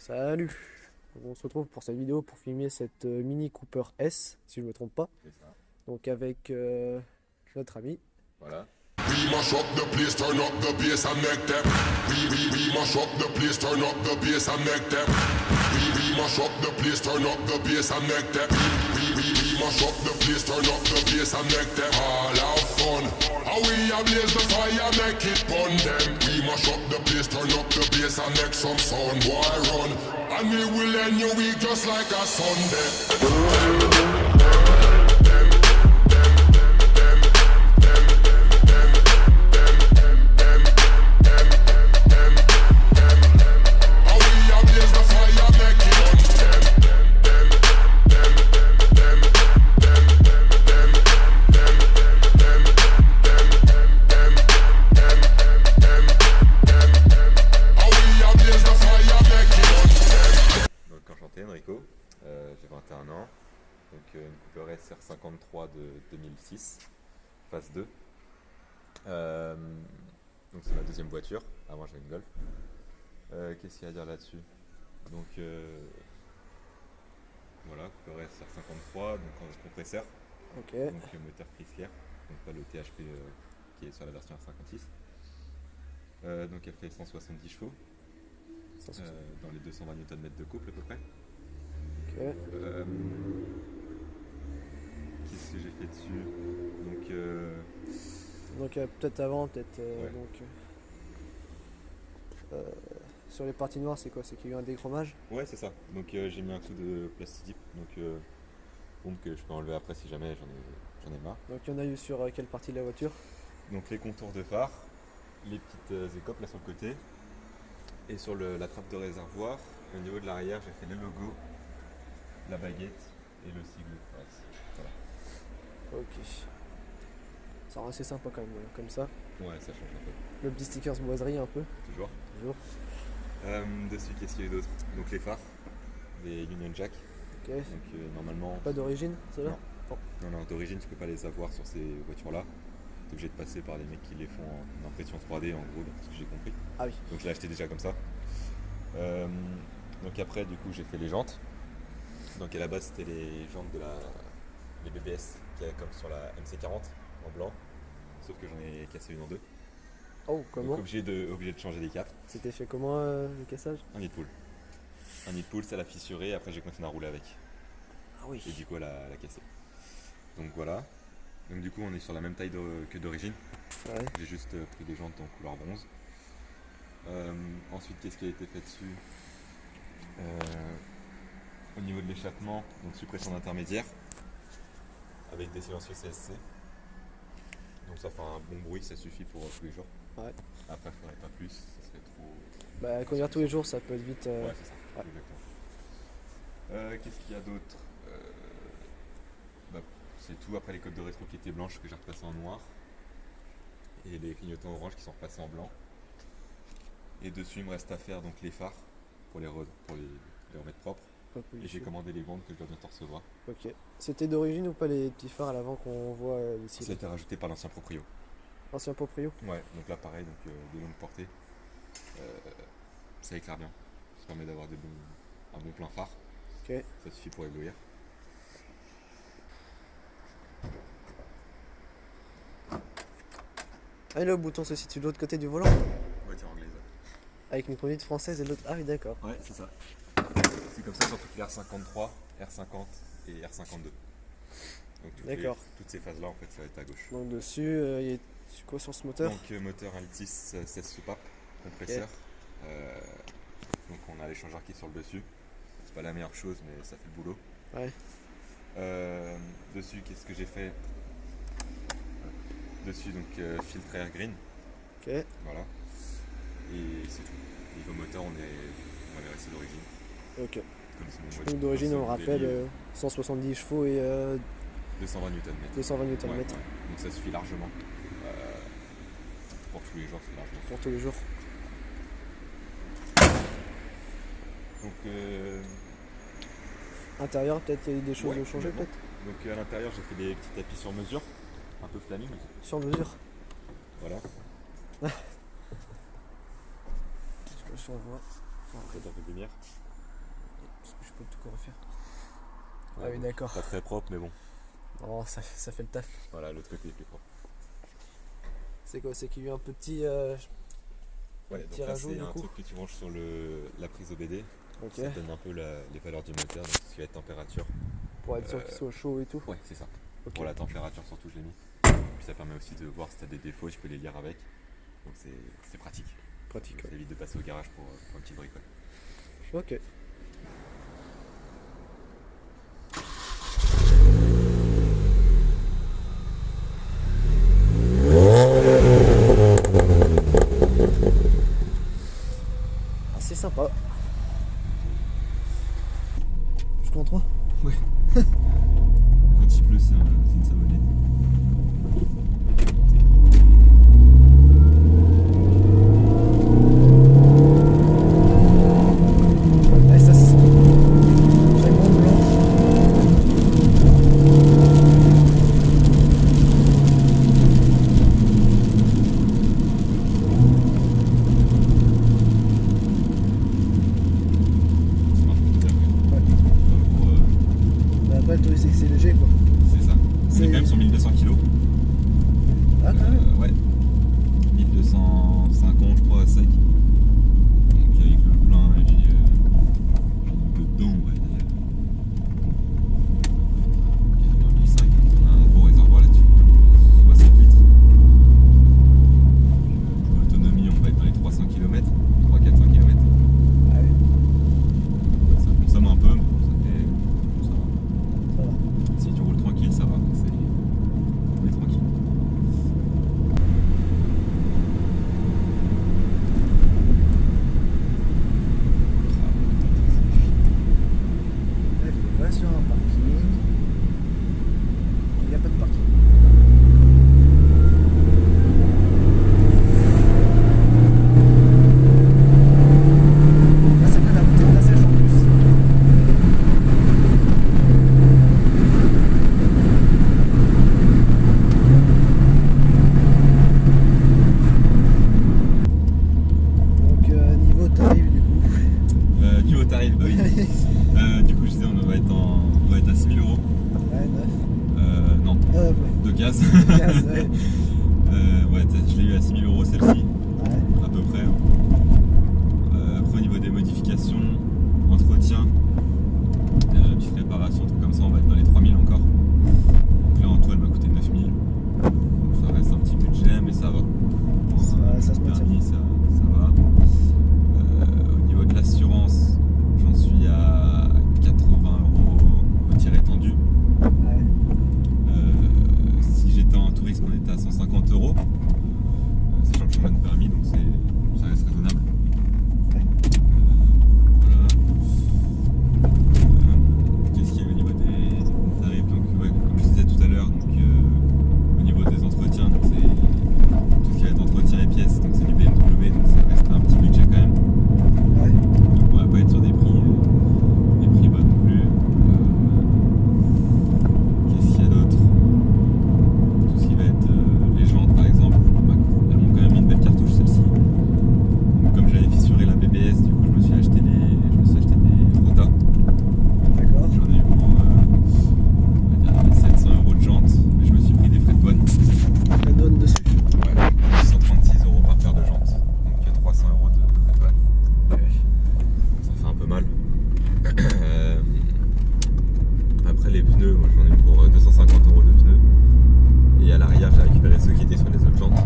Salut! On se retrouve pour cette vidéo pour filmer cette Mini Cooper S, si je ne me trompe pas. C'est ça. Donc avec notre ami. Voilà. We mash up the place, turn up the bass and make them. We mash up the place, turn up the bass and make them. We mash up the place, turn up the bass and make them. We mash up the place, turn up the bass and make them all have fun. How we ablaze the fire, make it burn them. We mash up the place, turn up the bass and make some sound, boy run. And we will end your week just like a Sunday. Donc enchanté Enrico, j'ai 21 ans, donc une Cooper S R53 de 2006, phase 2. Donc c'est ma deuxième voiture, avant j'avais une Golf. Qu'est-ce qu'il y a à dire là-dessus? Donc voilà, Cooper S R53, donc en compresseur, Ok. donc moteur Chrysler, donc pas le THP qui est sur la version R56. Donc elle fait 170 chevaux. Dans les 220 Nm de couple à peu près. Ok. Qu'est-ce que j'ai fait dessus? Donc peut-être avant, peut-être Ouais. sur les parties noires, c'est quoi? C'est qu'il y a eu un déchromage? Ouais, c'est ça. Donc j'ai mis un coup de plastique, donc bon, que je peux enlever après si jamais j'en ai marre. Donc il y en a eu sur quelle partie de la voiture? Donc les contours de phare, les petites écopes là sur le côté, et sur la trappe de réservoir, au niveau de l'arrière, j'ai fait le logo, la baguette et le sigle. Voilà. Ok. Ça rend assez sympa quand même, comme ça. Ouais, ça change un peu. Le petit stickers boiserie un peu, Toujours. toujours. Dessus, qu'est-ce qu'il y a eu d'autre? Donc les phares, les Union Jack. Ok. Donc normalement. Pas d'origine, celle-là? Non, non, d'origine, tu peux pas les avoir sur ces voitures-là. T'es obligé de passer par les mecs qui les font en impression 3D, en gros, d'après ce que j'ai compris. Ah oui. Donc je l'ai acheté déjà comme ça. Donc après, du coup, j'ai fait les jantes. Donc à la base, c'était les jantes les BBS, qui est comme sur la MC40 en blanc. Sauf que j'en ai cassé une en deux. Oh, comment? Donc obligé de changer les quatre. C'était fait comment le cassage? Un nid de poule. Un nid de poule, ça l'a fissuré, après j'ai continué à rouler avec. Ah oui. Et du coup, elle a cassé. Donc voilà. Donc du coup, on est sur la même taille que d'origine. Ouais. J'ai juste pris des jantes en couleur bronze. Ensuite, qu'est-ce qui a été fait dessus? Au niveau de l'échappement, donc suppression d'intermédiaire avec des silencieux CSC. Donc ça fait un bon bruit, ça suffit pour tous les jours. Ouais. Après, il faudrait pas plus, ça serait trop. Bah conduire tous les jours, ça peut être vite. Ouais, c'est ça. ouais. Exactement. Qu'est-ce qu'il y a d'autre? Bah, c'est tout. Après les coques de rétro qui étaient blanches que j'ai repassées en noir. Et les clignotants orange qui sont repassés en blanc. Et dessus, il me reste à faire donc les phares pour les remettre propres. Pas Et j'ai policier. commandé les bandes que je dois bientôt recevoir. Ok. C'était d'origine ou pas les petits phares à l'avant qu'on voit ici? Ça a été rajouté par l'ancien proprio. Ancien proprio? Ouais, donc là pareil, donc de longue portée. Ça éclaire bien. Ça permet d'avoir un bon plein phare. Ok. Ça suffit pour éblouir. Ah, et le bouton se situe de l'autre côté du volant? Voiture anglaise. Avec une conduite française et l'autre. Ah oui, d'accord. Ouais, c'est ça. C'est comme ça sur toutes les R53, R50 et R52. Donc D'accord. toutes ces phases-là, en fait, ça va être à gauche. Donc dessus, il y a quoi sur ce moteur? Donc moteur 1.6 16 soupapes, compresseur. Donc on a l'échangeur qui est sur le dessus. C'est pas la meilleure chose, mais ça fait le boulot. Ouais. Dessus, qu'est-ce que j'ai fait? Dessus, donc filtre air green. Ok. Voilà. Et c'est tout. Niveau moteur, on avait resté d'origine. Ok. Comme c'est mon Donc voiture, d'origine, c'est on mon rappelle délire. 170 chevaux et 220 Nm. 220 Nm. Ouais. Donc ça suffit largement. Pour tous les jours, c'est largement. Pour tous les jours. Donc, Intérieur, peut-être il y a eu des choses ouais, à changer, complètement. peut-être? Donc à l'intérieur, j'ai fait des petits tapis sur mesure, un peu flaming. Sur mesure. Voilà. Je sais pas si on voit. Peut-être un peu de lumière. Je peux tout refaire. Ah Ouais, oui, bon, d'accord. Pas très propre, mais bon. Non, ça fait le taf. Voilà, l'autre côté est plus propre. C'est quoi? C'est qu'il y a eu un petit, Ouais, donc petit là, rajout c'est du un coup. truc que tu branches sur la prise OBD. Ok. Ça donne un peu les valeurs du moteur, donc ce qui va être température. Pour être sûr qu'il soit chaud et tout. Ouais, c'est ça. Ok. Pour la température, surtout, je l'ai mis. Puis ça permet aussi de voir si tu as des défauts, tu peux les lire avec. Donc c'est pratique. Pratique. Ça évite de passer au garage pour une petite bricole. Ok. Ah, c'est sympa. Je compte 3. Quand il pleut, c'est une savonnette. Allez, ça c'est Mont Blanc. Ça marche plutôt bien. Ouais. Pour, Mais après, le truc, c'est que c'est léger quoi. c'est ça. On est quand même sur 1200 kg. Ah, quand même. Ouais. 1250 je crois à sec. Donc avec le plein et puis dedans on va dire quasiment 1005. On a un gros réservoir là-dessus. 60 litres. L'autonomie on va être dans les 300 km, 300-400 km. Ah oui, Ça consomme un peu, mais ça va. ça va. Si tu roules tranquille, ça va. On est tranquille. Là, je vais sur un parking. Il n'y a pas de parking. Là, c'est bien la bouteille de la sèche en plus. Donc, niveau tarif du coup. Niveau tarif, bah oui. Du coup, je disais, on va être à 6000 €. Ouais, 9. Non, Ouais. de gaz. Gaz, ouais. Ouais, je l'ai eu à 6000 € celle-ci, Ouais. à peu près. Après, au niveau des modifications, entretien, petite réparation, trucs comme ça, on va être dans les 3000 encore. Donc là, en tout, elle m'a coûté 9000. Donc ça reste un petit budget, mais ça va. Ça se maintient. Permis, ça va. Au niveau de l'assurance, j'en suis à 80 € au tir étendu. Ouais. Si j'étais en tourisme, on était à 150 €. Sachant que je change de permis, donc ça reste raisonnable. Ouais. Voilà. Qu'est-ce qu'il y a au niveau des tarifs? Donc, ouais, comme je disais tout à l'heure, donc, au niveau des entretiens, donc c'est tout ce qui va être entretien et pièces, donc c'est du BMW, donc ça reste un petit budget quand même. Ouais. Donc on va pas être sur des prix bas non plus. Qu'est-ce qu'il y a d'autre? Tout ce qui va être les jantes par exemple, elles m'ont quand même mis une belle cartouche celle-ci. Donc comme j'avais fissuré la BBS, du coup je me suis acheté des rotas. D'accord. J'en ai eu pour on va dire 700 € de jantes, mais je me suis pris des frais de douane. La donne dessus. Ouais, 136 € par paire de jantes. Donc il y a 300 € de frais de douane. Ça fait un peu mal. Après les pneus, moi j'en ai eu pour 250 € de pneus. Et à l'arrière j'ai récupéré ceux qui étaient sur les autres jantes.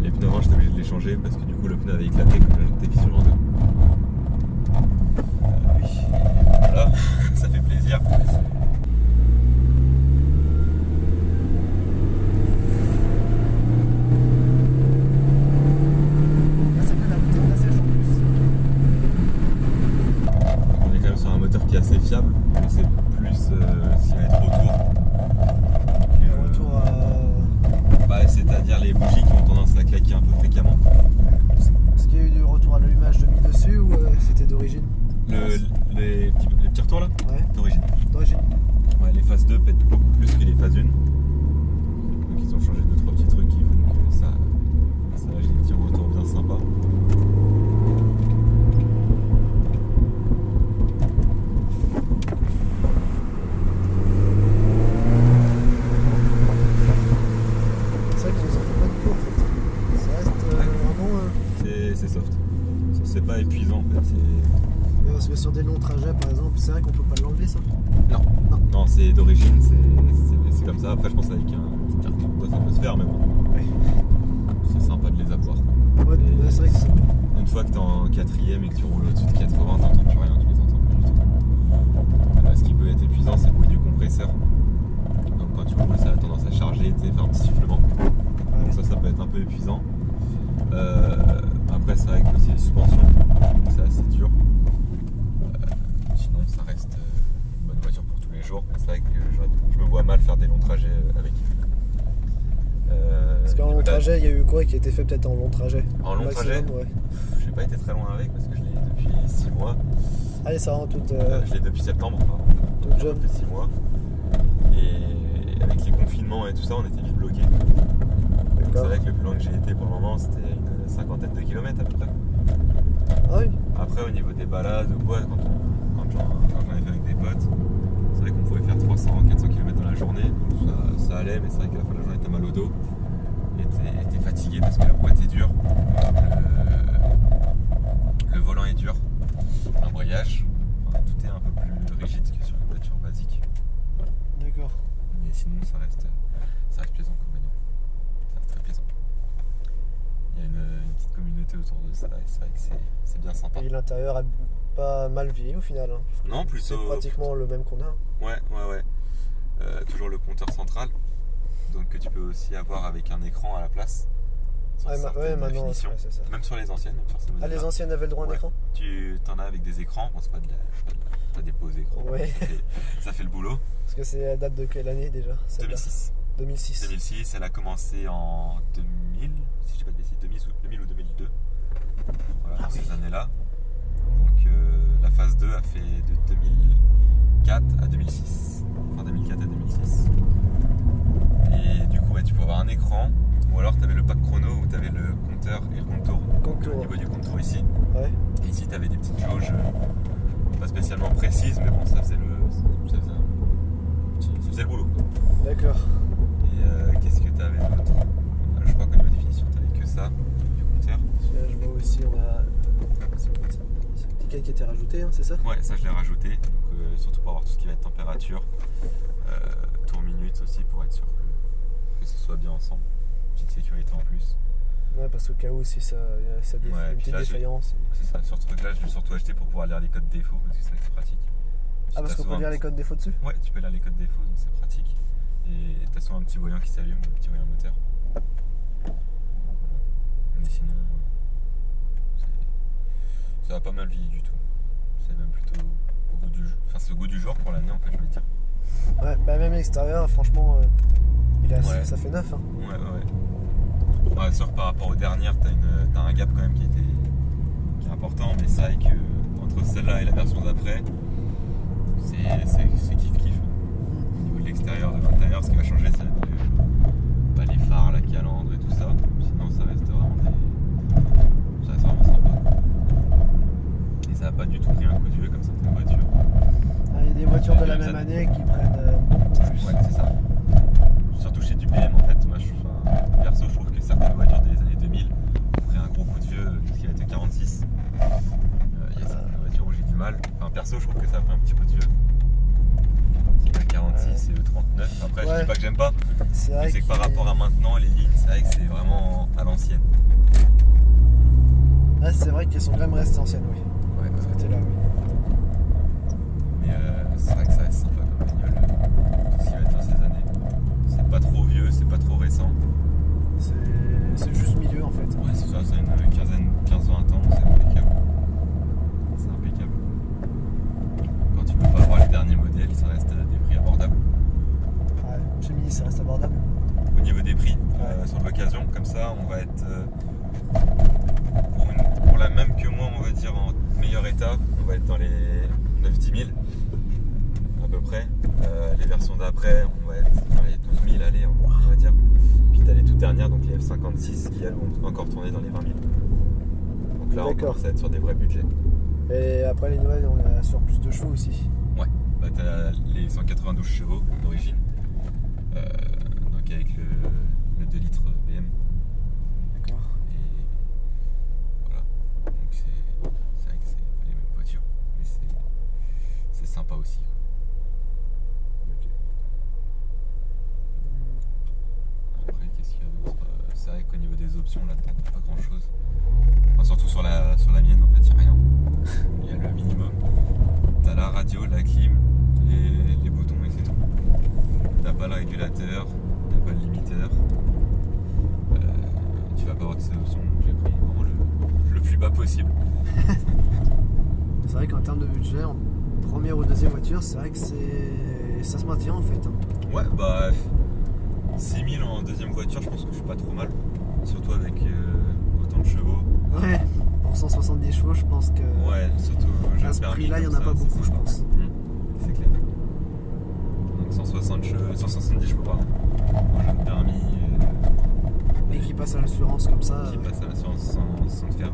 Les pneus avant j'étais obligé de les changer parce que du coup le pneu avait éclaté comme la jante était fissurée en deux. Oui, voilà, ça fait plaisir. Là, c'est bien la bouteille de la sèche en plus. On est quand même sur un moteur qui est assez fiable, mais c'est plus ce qui va être autour. Le retour à. Bah, c'est-à-dire les bougies qui ont tendance à claquer un peu fréquemment. Est-ce qu'il y a eu du retour à l'allumage de mis dessus ou c'était d'origine? Les petits retours là, Ouais, d'origine. d'origine. Ouais, les phases 2 pètent beaucoup plus que les phases 1. Donc ils ont changé 2-3 petits trucs qui font que ça lâche des petits retours bien sympas. c'est pas épuisant en fait. Parce que sur des longs trajets par exemple, c'est vrai qu'on peut pas l'enlever ça. Non, c'est d'origine, c'est comme ça. Après, je pense avec un petit carton, ça peut se faire, mais bon. Ouais. C'est sympa de les avoir. Ouais, Et c'est vrai que c'est sympa. une fois que t'es en 4ème et que tu roules au-dessus de 80, t'entends plus rien, tu les entends plus du tout. Ce qui peut être épuisant, c'est le bruit du compresseur. Donc quand tu roules, ça a tendance à charger, tu sais, faire un petit sifflement. Donc ça peut être un peu épuisant. Après, c'est vrai que aussi les suspensions, c'est assez dur. Sinon, ça reste une bonne voiture pour tous les jours. C'est vrai que je me vois mal faire des longs trajets avec. Parce qu'en long trajet, il y a eu quoi qui a été fait peut-être en long trajet? En long trajet, ouais. J'ai pas été très loin avec parce que je l'ai depuis 6 mois. Allez, ça rend toute. Je l'ai depuis septembre, toute jeune. Depuis 6 mois. Et avec les confinements et tout ça, on était vite bloqués. C'est vrai que le plus loin que j'ai été pour le moment, c'était une 50aine de kilomètres à peu près. Ah oui. Après, au niveau des balades ou quoi, quand j'en ai fait avec des potes, c'est vrai qu'on pouvait faire 300-400 km dans la journée. Donc ça allait, mais c'est vrai qu'à la fin de la journée, t'as mal au dos. Et t'es fatigué parce que la boîte est dure. Le volant est dur. L'embrayage. Enfin, tout est un peu plus rigide que sur une voiture basique. D'accord. Mais sinon, ça reste plaisant comme bagnole. Ça reste très plaisant. Il y a une petite communauté autour de ça et c'est vrai que c'est bien sympa. Et l'intérieur a pas mal vieilli au final. Hein. Non, plutôt. C'est pratiquement le même qu'on a. Ouais. Toujours le compteur central. Donc que tu peux aussi avoir avec un écran à la place. Maintenant, définitions. c'est ça. Même sur les anciennes. Les anciennes avaient le droit à un écran? Tu t'en as avec des écrans. Bon, c'est pas des poses écrans. Ouais. Ça fait le boulot. Parce que c'est la date de quelle année déjà? 2006. 2006, elle a commencé en 2000, si je dis pas de bêtises, 2000 ou 2002. Voilà, ces années-là. Donc la phase 2 a fait de 2004 à 2006. Enfin 2004 à 2006. Et du coup, tu peux avoir un écran, ou alors tu avais le pack chrono où tu avais le compteur et le contour. Donc, au niveau du contour ici. Ouais. Et ici, tu avais des petites jauges pas spécialement précises, mais bon, ça faisait le boulot. D'accord. Et qu'est-ce que tu avais d'autre? Je crois qu'au niveau définition, tu n'avais que ça, du compteur. Là, je vois aussi, on a. C'est un petit câble qui a été rajouté, hein, c'est ça? Ouais, ça je l'ai rajouté, donc, surtout pour avoir tout ce qui va être température, tour minute aussi pour être sûr que ce soit bien ensemble. Petite sécurité en plus. Ouais, parce qu'au cas où si ça Ouais, une petite là, défaillance. C'est ça, sur ce truc-là, je l'ai surtout acheté pour pouvoir lire les codes défauts parce que c'est vrai que c'est pratique. Ah, parce qu'on peut lire les codes défauts dessus? Ouais, tu peux lire les codes défauts, donc c'est pratique. Et t'as souvent un petit voyant qui s'allume, un petit voyant moteur. Mais sinon, ça va pas mal vieilli du tout. C'est même plutôt au goût du jour pour l'année en fait, je veux dire. Ouais, bah même l'extérieur, franchement, ça fait neuf. Hein. Ouais, sûr que par rapport aux dernières, t'as un gap quand même qui est important, mais c'est vrai que entre celle-là et la version d'après, c'est kiff-kiff. Au niveau de l'extérieur, de l'intérieur, ce qui va changer, c'est les phares, la calandre et tout ça. Sinon, ça reste vraiment sympa. Et ça n'a pas du tout pris un coup de vieux comme certaines voitures. Ah, il y a des voitures de la même année qui prennent beaucoup plus. Ouais, c'est ça. Surtout chez du BM, en fait. Moi, perso, je trouve que certaines voitures des années 2000 ont pris un gros coup de vieux, tout ce qui va être 46. Il y a certaines voitures où j'ai du mal. Enfin, perso, je trouve que ça a pris un petit coup de vieux. C'est le 46 et le 39. Après, je dis pas que j'aime pas, mais c'est que par rapport à maintenant, les lignes, c'est vrai que c'est vraiment à l'ancienne. Ah, c'est vrai qu'elles sont quand même restées anciennes, oui. Ouais, de ce côté-là, oui. Mais c'est vrai que ça reste sympa comme bagnole, tout ce qui va être dans ces années. C'est pas trop vieux, c'est pas trop récent. C'est juste milieu en fait. Ouais, c'est ça, c'est une 15-20 ans, c'est impeccable. C'est impeccable. Quand tu peux pas avoir les derniers modèles, ça reste à des prix abordables. Ouais, chez Mini, ça reste abordable. Au niveau des prix, sur l'occasion, comme ça, on va être pour la même que moi, on va dire en meilleur état, on va être dans les 9-10 000 à peu près. Les versions d'après, on va être dans les 12 000, allez, on va dire. Puis t'as les toutes dernières, donc les F56 qui elles vont encore tourner dans les 20 000. Donc là, on commence à être sur des vrais budgets. Et après les nouvelles, on est sur plus de chevaux aussi. Ouais, bah t'as les 192 chevaux d'origine, donc avec le 2 litres BM. D'accord. Et voilà, donc budget en première ou deuxième voiture, c'est vrai que ça se maintient en fait. Ouais, bah 6000 en deuxième voiture, je pense que je suis pas trop mal. Surtout avec autant de chevaux. Ouais, pour 170 chevaux, je pense que Ouais, surtout j'ai à un ce permis prix-là, il n'y en comme a pas ça, beaucoup, c'est je pense. C'est clair. Donc 170 chevaux, pardon. Moi j'ai un permis Et qui passe à l'assurance comme ça. qui passe à l'assurance sans te faire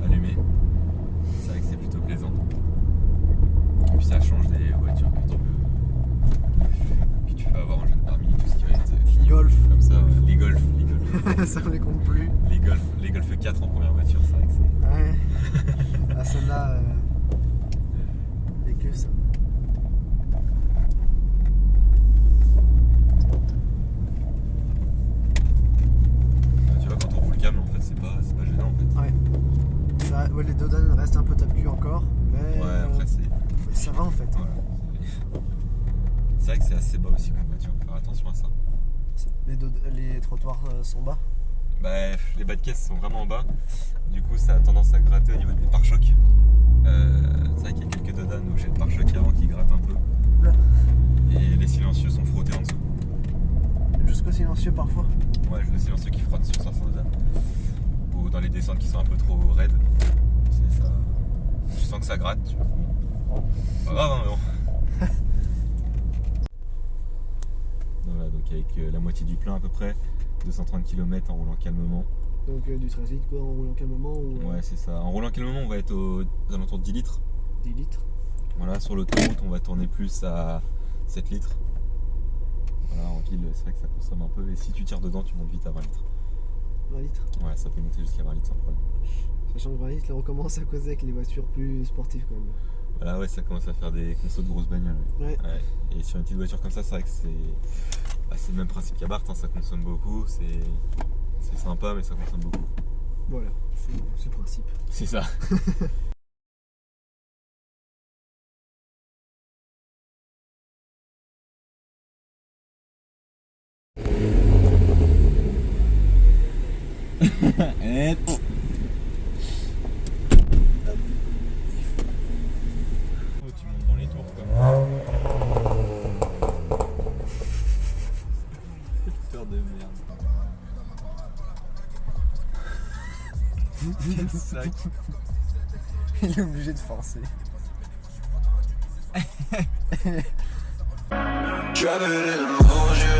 allumer. C'est vrai que c'est plutôt plaisant. Et puis ça change des voitures que tu peux avoir en jeune permis, tout ce qui va être Clio, Golf. comme ça, les Golf. Ça ne les compte plus. Les Golf 4 en première voiture, c'est vrai que c'est. Ouais. Ah, celle-là, et que ça. Tu vois, quand on roule calme, en fait, c'est pas gênant en fait. Ouais. Ouais, les Dodan restent un peu tape-cul encore, mais Ouais, après c'est. ça va en fait. Voilà. C'est vrai que c'est assez bas aussi comme voiture, faut faire attention à ça. Les trottoirs sont bas. Bah, les bas de caisse sont vraiment bas, du coup ça a tendance à gratter au niveau des pare-chocs. C'est vrai qu'il y a quelques Dodan où j'ai le pare-choc avant qui gratte un peu. Là. Et les silencieux sont frottés en dessous. Jusqu'au silencieux parfois. Ouais, j'ai le silencieux qui frotte sur certains Dodan. Ou dans les descentes qui sont un peu trop raides. C'est ça. Tu sens que ça gratte. Pas grave, hein, mais bon. Voilà, donc avec la moitié du plein à peu près, 230 km en roulant calmement. Donc du transit quoi, en roulant calmement ou Ouais, c'est ça. En roulant calmement, on va être aux alentours de 10 litres. 10 litres. Voilà, sur l'autoroute, on va tourner plus à 7 litres. Voilà, en ville, c'est vrai que ça consomme un peu. Et si tu tires dedans, tu montes vite à 20 litres. 20 litres. Ouais, ça peut monter jusqu'à 20 litres sans problème. Sachant que 20 litres, là on commence à causer avec les voitures plus sportives quand même. Voilà, ouais, ça commence à faire des consos de grosses bagnoles. Ouais. Ouais. Et sur une petite voiture comme ça, c'est vrai que c'est le même principe qu'Abarth, hein, ça consomme beaucoup. C'est sympa, mais ça consomme beaucoup. Voilà, c'est le principe. C'est ça. Tu montes dans les tours comme putain de merde. Quel sac. Il est obligé de forcer. Driving in a Porsche.